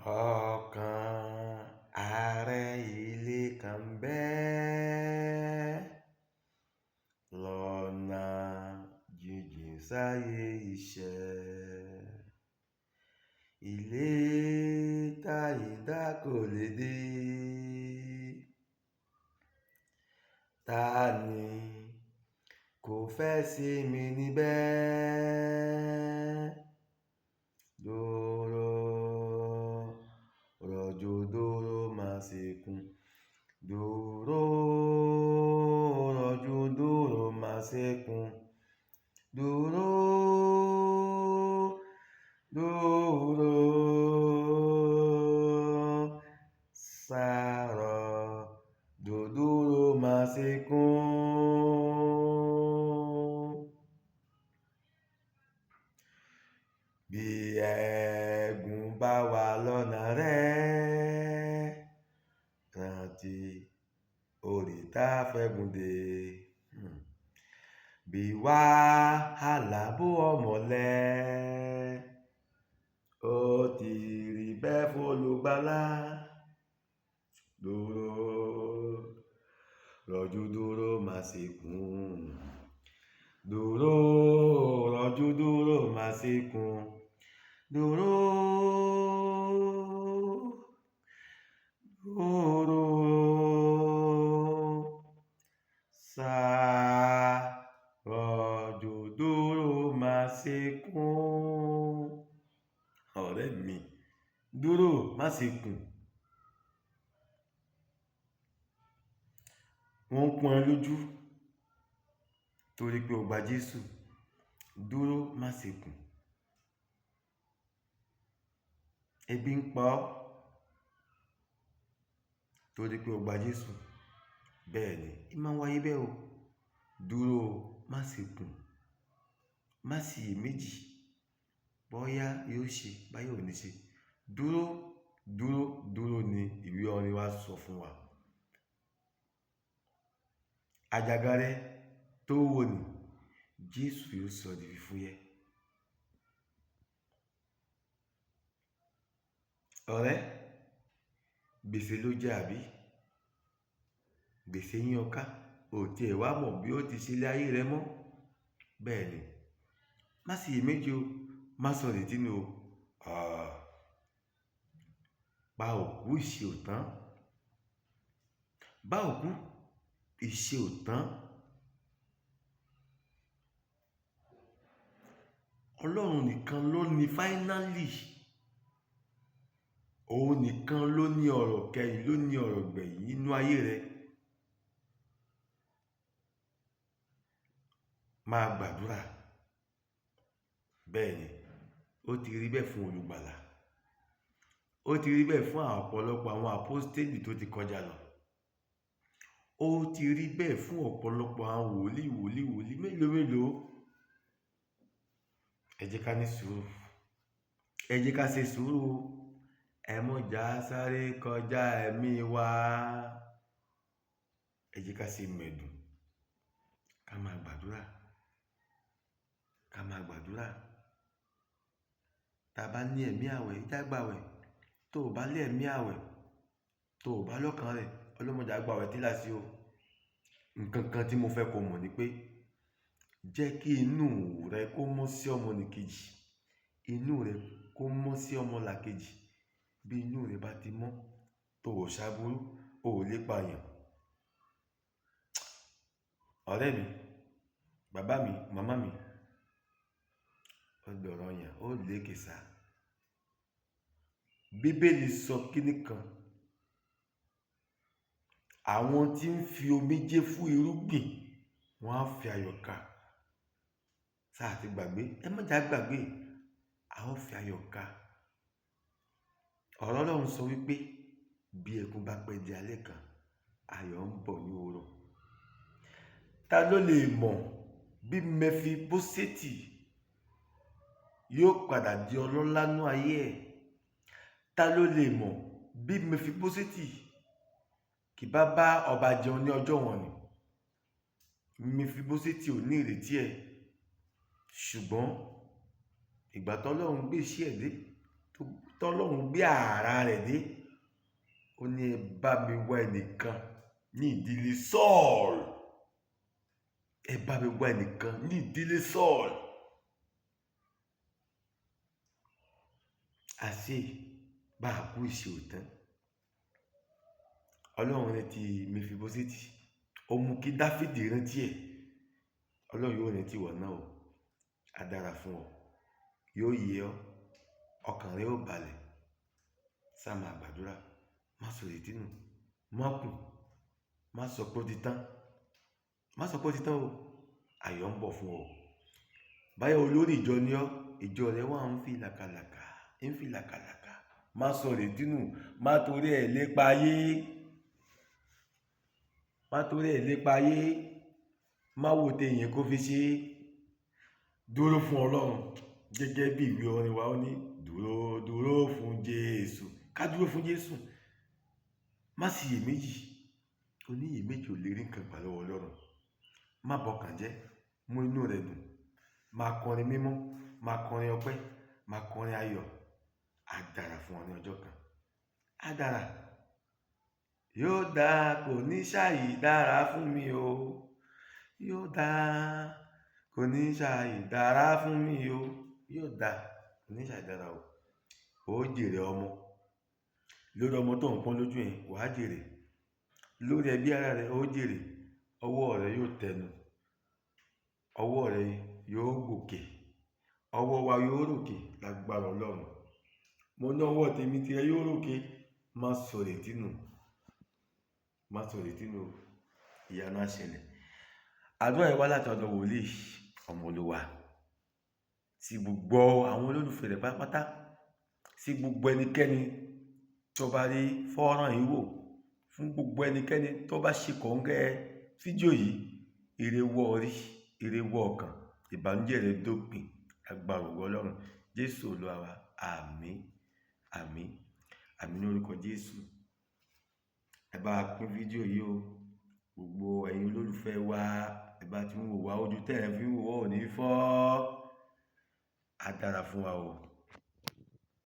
Ọ̀kan ààrẹ ilé kan ń bẹ lọ́nà jíjìn sáyé iṣẹ́. Ilé táyìndá kò lè dé. Ta ni kò fẹ́ sí mi níbẹ̀? Dòrò rọ̀jò dòrò má ṣe kún. Dòrò rọ̀jò dòrò má ṣe kún. Dòrò dòrò sàrọ̀ dòdòrò má ṣe kún. Bí ẹ̀gún bá wà lọ́nà rẹ̀, rántí orí tá fẹ́gùn dé. Bí wàhálà bó ọmọlẹ̀, ó ti rí bẹ́ẹ̀ f'Olùgbàlà. Dòrò rọ̀jò dòrò má ṣe kún. Dòrò rọ̀jò dòrò má ṣe kún. Dòrò dòrò rọ̀jò dòrò má ṣe kún. Ọ̀rẹ́ mi, dúró má ṣe kún. Wọ́n ń pọ́n ẹ lójú torí pé o gba Jésù. Dúró má ṣe kún. Ebi ń pa ọ́ torí pé o gba Jésù. Bẹ́ẹ̀ ni, ìmọ̀ wáyé bẹ́ẹ̀ o. Dúró má ṣe kún. Má sì iyèméjì bóyá yóò ṣe báyìí ò ní ṣe. Dúró dúró dúró ni ìwé orin wa sọ fún wa. Àjàgà rẹ tó wò ní Jésù yóò sọ di fífúyẹ́. Ọ̀rẹ́, gbèsè ló jẹ àbí? Gbèsè yín ọ ká, ò tiẹ̀ wá mọ̀ bí ó ti ṣe ilé ayé rẹ mọ́. Bẹ́ẹ̀ ni, má sì iyèméjì o, má sọ ìrètí nù o. Pa òkú ìṣe ò tán. Bá òkú ìṣe ò tán. Ọlọ́run nìkan ló ní fáínálì. Òun nìkan ló ní ọ̀rọ̀ kẹyìn, ló ní ọ̀rọ̀ gbẹ̀yìn nínú ayé rẹ. Máa gbàdúrà. Bẹ́ẹ̀ ni, ó ti rí bẹ́ẹ̀ fún Olùgbàlà. Ó ti rí bẹ́ẹ̀ fún ọ̀pọ̀lọpọ̀ àwọn àpọ́stélì tó ti kọjá lọ. Ó ti rí bẹ́ẹ̀ fún ọ̀pọ̀lọpọ̀ àwọn wòlíì mélòó. Ẹ jẹ́ ká ní sùúrù. Ẹ jẹ́ ká ṣe sùúrù. Ẹ mọ́ jà sáré kọjá ẹ̀mí wa. Ẹ jẹ́ ká ṣe mẹ̀dùn. Ká máa gbàdúrà. Ká máa gbàdúrà. Tá bá ní ẹ̀mí àwẹ̀, já gbàwẹ̀. Tó bá lé ẹ̀mí àwẹ̀, tó bá lọ́kàn rẹ̀, ọlọ́mọdé á gbàwẹ̀ tí lásì o. Nǹkan kan tí mo fẹ́ kó mọ̀ ni pé jẹ́ kí inú rẹ kó mọ́ sí ọmọnìkejì. Inú rẹ kó mọ́ sí ọmọlàkejì. Bí inú rẹ bá ti mọ́, tó ò ṣàbúrú, o ò lè pààyàn. Ọ̀rẹ́ mi, bàbá mi, màmá mi, ó dọ̀rọ̀ yàn, ó lékè sá. Bíbélì sọ kíní kan. Àwọn tí ń fi omijé fún irúgbìn, wọ́n á fi ayọ̀ ká. Sáà ti gbàgbé? Ẹ má jà gbàgbé. A ó fi ayọ̀ ká. Ọ̀rọ̀ Ọlọ́run sọ wípé bí ẹkún bá pẹ́ di alẹ́ kan, ayọ̀ ń bọ̀ ní òwúrọ̀. Ta ló lè mọ̀ bí Mẹfibóṣẹ́tì yóò padà di ọlọ́lá nú ayé ẹ̀? Ta ló lè mọ̀ bí Mẹfibóṣẹ́tì kì bá bá ọba jẹun ní ọjọ́ wọn ni? Mẹfibóṣẹ́tì ò ní ìrètí ẹ̀. Ṣùgbọ́n ìgbà tọ́lọ́run gbé iṣẹ́ ẹ̀ dé, tọ́lọ́run gbé ara rẹ̀ dé, ó ní ẹ bá mi wá ẹnìkan ní ìdílé Sọ́ọ̀lù, ẹ bá mi wá ẹnìkan ní ìdílé Sọ́ọ̀lù. Àṣé bá a kú ìṣe òtán, ọlọ́run rántí Mèfíbóṣẹ́tì, ó mú kí Dáfídì rántí ẹ̀. Ọlọ́run yóò rántí ìwọ náà o, á dára fún ọ, yóò yé ọ, ọkàn rẹ ó balẹ̀. Sáà máa gbàdúrà, má sọ ìrètí nù, má kù, má sọ pé ó ti tán, má sọ pé ó ti tán o, ayọ̀ ń bọ̀ fún ọ. Báyọ̀ olórí ìjọ ni ọ́, ìjọ rẹ wà ń fi làkàlàkà, má sọ ìrètí nù, má torí ẹ̀ lépa ayé, má torí ẹ̀ lépa ayé, má wo tèèyàn kó fi ṣe. Dúró fún Ọlọ́run, gẹ́gẹ́ bí ìwé orin wa ó ní dúró fún Jésù. Ká dúró fún Jésù, má sì iyèméjì, oníyèméjì ò lè rí nǹkan gbà lọ́wọ́ Ọlọ́run. Má bọkàn jẹ́, mú inú rẹ̀ dùn, máa kọrin mímọ́, máa kọrin ọpẹ́, máa kọrin ayọ̀. Á dára fún ọ ní ọjọ́ kan, á dára, yóò dáa, kò ní ṣàì dára fún mi o, yóò dáa, kò ní ṣàì dára fún mi o, yóò dáa, kò ní ṣàì dára o. Ó jèrè ọmọ, lórí ọmọ tó ń pọ́n lójú yẹn wàá jèrè, lórí ẹbí ara rẹ ó jèrè, ọwọ́ rẹ yóò tẹnu, ọwọ́ rẹ yóò gòkè, ọwọ́ wa yóò ròkè lágbára Ọlọ́run. Mo ní ọwọ́ tèmi tirẹ yóò ròkè. Má sọ ìrètí nù, má sọ ìrètí nù, ìyanu á ṣẹlẹ̀. Àdúrà yìí wá láti ọ̀dọ̀ wòlíì Ọmọolúwa sí gbogbo àwọn olólùfẹ́ rẹ̀ pátápátá, sí gbogbo ẹnikẹ́ni tó bá rí fọ́nrán yìí wò, fún gbogbo ẹnikẹ́ni tó bá ṣe kòńgẹ́ fídíò yìí. Ire wọ orí, ire wọ ọkàn, ìbànújẹ́ rẹ dópin, agbára ògo Ọlọ́run. Jésù Olúwa wa, àmín, àmín, àmín lórúkọ Jésù. Ẹ bá pín fídíò yìí o, gbogbo ẹ̀yin olólùfẹ́ wa, ẹ bá ti ń wò wá, ojú tẹ́ ẹ fi ń wò wá ò ní fọ́, á dára fún wa o.